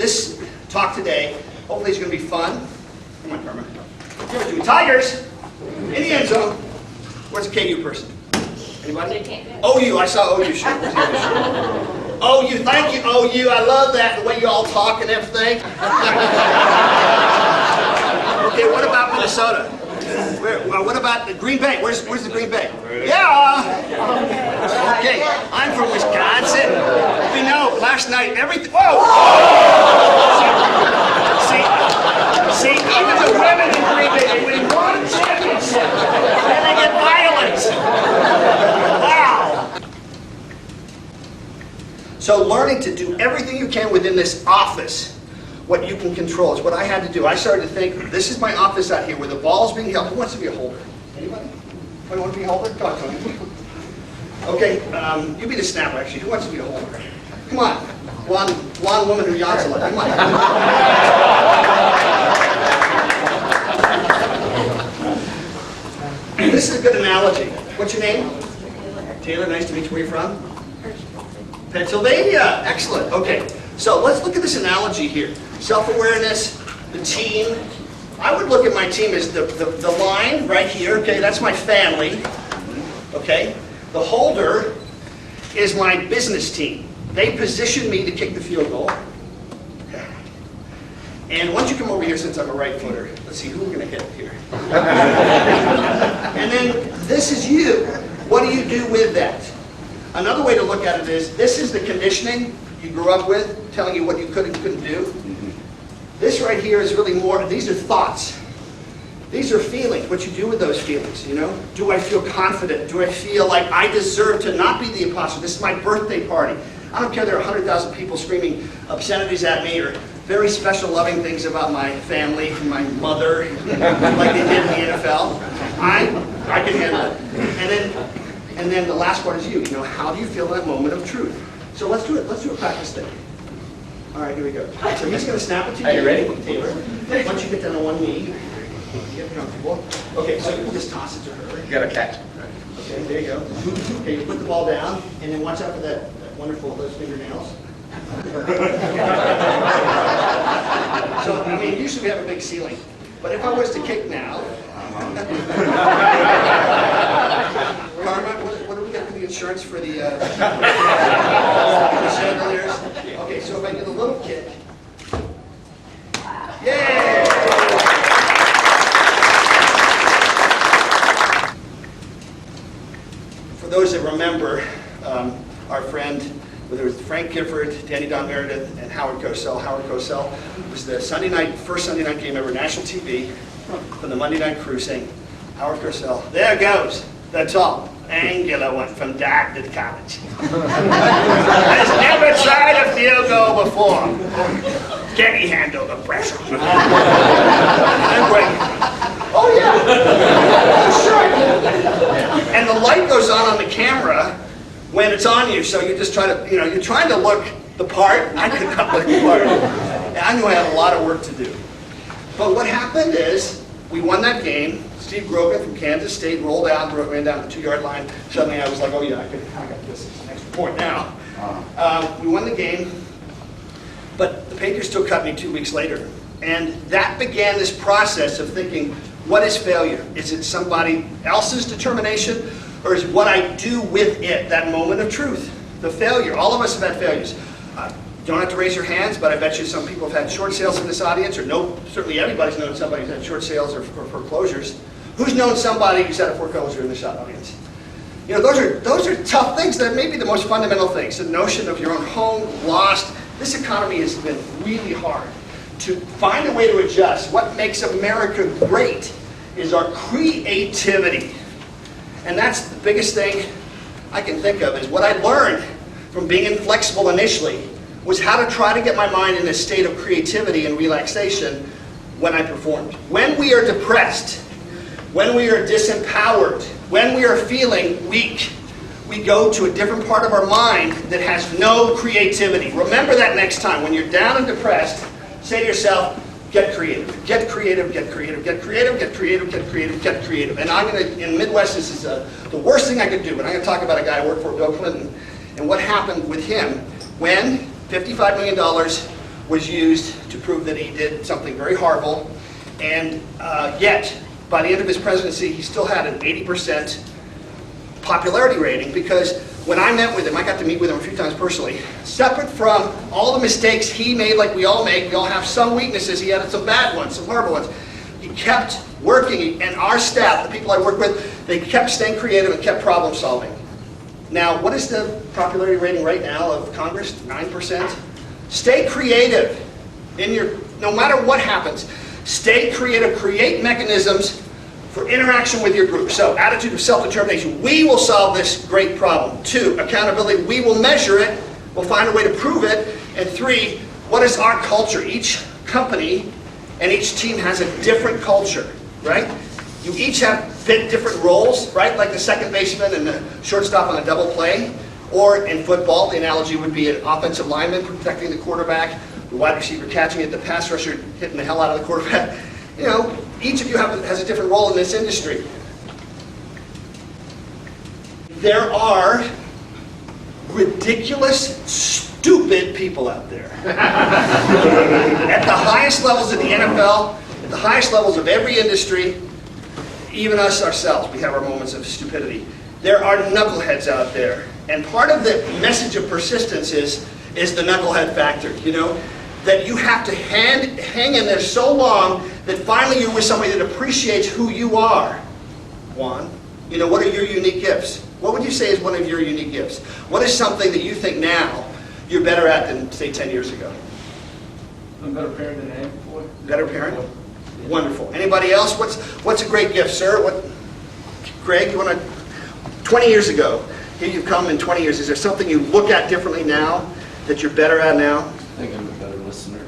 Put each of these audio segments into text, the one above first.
This talk today, hopefully is going to be fun. Come on, Karma. Give it to me. Tigers in the end zone. Where's the KU person? Anybody? OU. I saw OU shirt. Where's the other shirt? OU. Thank you, OU. I love that, the way you all talk and everything. Okay, what about Minnesota? What about the Green Bay? Where's the Green Bay? Yeah! Okay, I'm from Wisconsin. We know, last night, everything... Whoa! See, even the women in Green Bay, they win one championship, and they get violent. Wow! So learning to do everything you can within this office, what you can control, is what I had to do. I started to think, this is my office out here where the ball's being held. Who wants to be a holder? Anybody? Anybody want to be a holder? Come on, Tony. Okay, you be the snapper, actually. Who wants to be a holder? Come on. Blonde woman who yawns a lot. Come on. This is a good analogy. What's your name? Taylor, nice to meet you. Where are you from? Pennsylvania. Excellent. Okay, so let's look at this analogy here. Self-awareness, the team. I would look at my team as the line right here. Okay, that's my family. Okay, the holder is my business team. They position me to kick the field goal. Okay. And once you come over here, since I'm a right footer, let's see who we're going to hit here. And then this is you. What do you do with that? Another way to look at it is, this is the conditioning you grew up with, telling you what you could and couldn't do. This right here is really more, these are thoughts. These are feelings, what you do with those feelings, you know? Do I feel confident? Do I feel like I deserve to not be the imposter? This is my birthday party. I don't care there are 100,000 people screaming obscenities at me or very special loving things about my family, my mother, like they did in the NFL. I can handle it. And then the last part is you. You know, how do you feel in that moment of truth? So let's do it. Let's do a practice thing. All right, here we go. So I'm just going to snap it to you. Are you ready? Taylor. Once you get down on one knee, get comfortable. Okay, so you can just toss it to her. You got to catch it. Okay, there you go. Okay, you put the ball down, and then watch out for that wonderful, those fingernails. So, I mean, usually we have a big ceiling. But if I was to kick now... Karma, what do we get for the insurance for the chandeliers? Okay, so if I get a little kick. Yay! For those that remember, our friend, whether it was Frank Gifford, Danny Don Meredith, and Howard Cosell. Howard Cosell was the first Sunday night game ever, national TV, from the Monday Night Crew, saying, Howard Cosell, there goes the tall, angular one from Dartmouth College. Has never tried a field goal before. Can he handle the pressure? Oh yeah, oh, sure. And the light goes on the camera when it's on you, so you just try to, you know, you're trying to look the part. I could not look the part. And I knew I had a lot of work to do. But what happened is, we won that game. Steve Grogan from Kansas State rolled out, ran down the 2-yard line. Suddenly I was like, oh yeah, I got this. It's an extra point now. We won the game, but the Patriots still cut me 2 weeks later. And that began this process of thinking, what is failure? Is it somebody else's determination? Or is what I do with it, that moment of truth? The failure. All of us have had failures. You don't have to raise your hands, but I bet you some people have had short sales in this audience, or certainly everybody's known somebody who's had short sales or foreclosures. Who's known somebody who's had a foreclosure in this audience? You know, those are tough things. That may be the most fundamental things. The notion of your own home lost. This economy has been really hard to find a way to adjust. What makes America great is our creativity. And that's the biggest thing I can think of, is what I learned from being inflexible initially was how to try to get my mind in a state of creativity and relaxation when I performed. When we are depressed, when we are disempowered, when we are feeling weak, we go to a different part of our mind that has no creativity. Remember that next time. When you're down and depressed, say to yourself, get creative, get creative, get creative, get creative, get creative, get creative, get creative. And I'm going to, in the Midwest, this is the worst thing I could do. And I'm going to talk about a guy I worked for, Bill Clinton, and what happened with him when $55 million was used to prove that he did something very horrible. And yet, by the end of his presidency, he still had an 80% popularity rating, because when I met with him, I got to meet with him a few times personally, separate from all the mistakes he made, like we all make, we all have some weaknesses, he had some bad ones, some horrible ones. He kept working, and our staff, the people I work with, they kept staying creative and kept problem solving. Now, what is the popularity rating right now of Congress? 9%? Stay creative no matter what happens. Stay creative, create mechanisms for interaction with your group. So, attitude of self-determination. We will solve this great problem. 2, accountability. We will measure it. We'll find a way to prove it. And 3, what is our culture? Each company and each team has a different culture, right? You each have fit different roles, right? Like the second baseman and the shortstop on a double play. Or in football, the analogy would be an offensive lineman protecting the quarterback, the wide receiver catching it, the pass rusher hitting the hell out of the quarterback. You know, each of you has a different role in this industry. There are ridiculous, stupid people out there. At the highest levels of the NFL, at the highest levels of every industry, even us ourselves, we have our moments of stupidity. There are knuckleheads out there. And part of the message of persistence is the knucklehead factor, you know? That you have to hang in there so long that finally you're with somebody that appreciates who you are. Juan, you know, what are your unique gifts? What would you say is one of your unique gifts? What is something that you think now you're better at than, say, 10 years ago? I'm a better parent than I am before. Better parent? Yeah. Wonderful. Anybody else? What's a great gift, sir? Greg, you want to... 20 years ago, here you've come in 20 years. Is there something you look at differently now that you're better at now? I think I'm a better listener.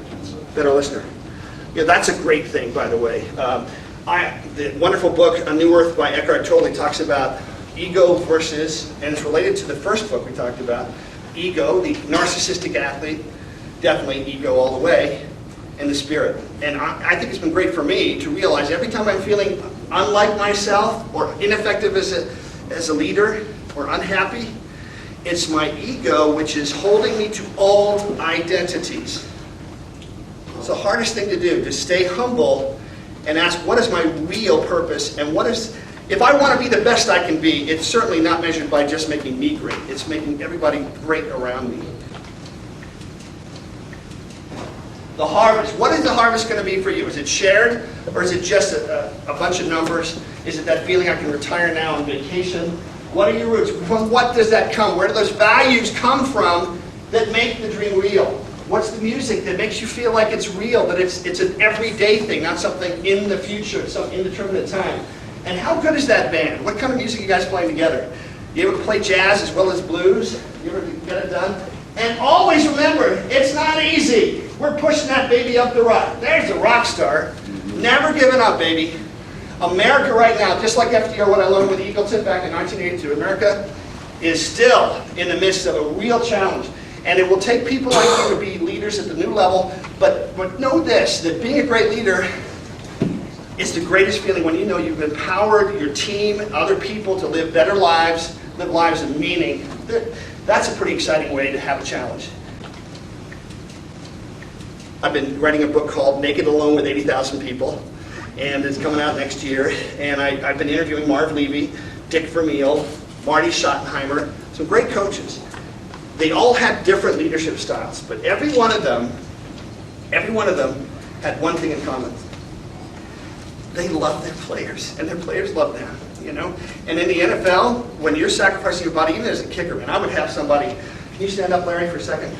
Better listener. Yeah, that's a great thing, by the way. The wonderful book, A New Earth by Eckhart Tolle, talks about ego versus, and it's related to the first book we talked about, ego, the narcissistic athlete, definitely ego all the way, and the spirit. And I think it's been great for me to realize every time I'm feeling unlike myself or ineffective as a leader or unhappy, it's my ego which is holding me to old identities. It's the hardest thing to do, to stay humble and ask, what is my real purpose, and if I want to be the best I can be, it's certainly not measured by just making me great. It's making everybody great around me. The harvest. What is the harvest going to be for you? Is it shared, or is it just a bunch of numbers? Is it that feeling I can retire now on vacation? What are your roots? From what does that come? Where do those values come from that make the dream real? What's the music that makes you feel like it's real, that it's an everyday thing, not something in the future, some indeterminate time? And how good is that band? What kind of music are you guys playing together? You able to play jazz as well as blues? You ever get it done? And always remember, it's not easy. We're pushing that baby up the rock. There's a rock star. Never giving up, baby. America right now, just like FDR, what I learned with Eagle Tip back in 1982, America is still in the midst of a real challenge. And it will take people like you to be leaders at the new level, but know this, that being a great leader is the greatest feeling when you know you've empowered your team, other people to live better lives, live lives of meaning. That's a pretty exciting way to have a challenge. I've been writing a book called Naked Alone with 80,000 People, and it's coming out next year. And I've been interviewing Marv Levy, Dick Vermeil, Marty Schottenheimer, some great coaches. They all had different leadership styles, but every one of them had one thing in common. They loved their players, and their players loved them, you know? And in the NFL, when you're sacrificing your body, even as a kicker, and I would have somebody, can you stand up, Larry, for a second?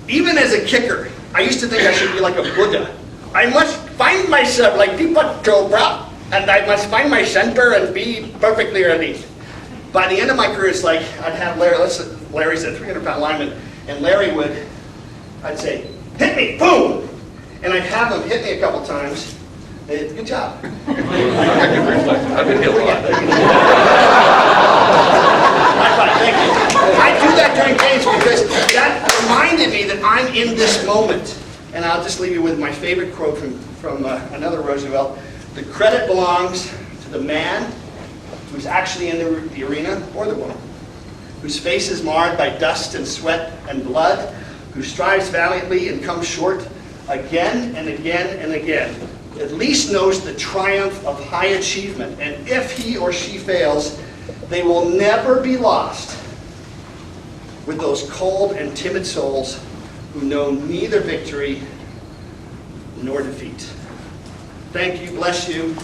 Even as a kicker, I used to think I should be like a Buddha. I must find myself like Deepak Chopra, and I must find my center and be perfectly ready. By the end of my career, it's like I'd have Larry, Larry's a 300-pound lineman, and Larry would, I'd say, hit me, boom! And I'd have him hit me a couple times. Good job. I've been hit a lot. Thank you. I do that during games because that reminded me that I'm in this moment. And I'll just leave you with my favorite quote from another Roosevelt. The credit belongs to the man who's actually in the arena, or the woman, whose face is marred by dust and sweat and blood, who strives valiantly and comes short again and again and again, at least knows the triumph of high achievement. And if he or she fails, they will never be lost with those cold and timid souls who know neither victory nor defeat. Thank you, bless you.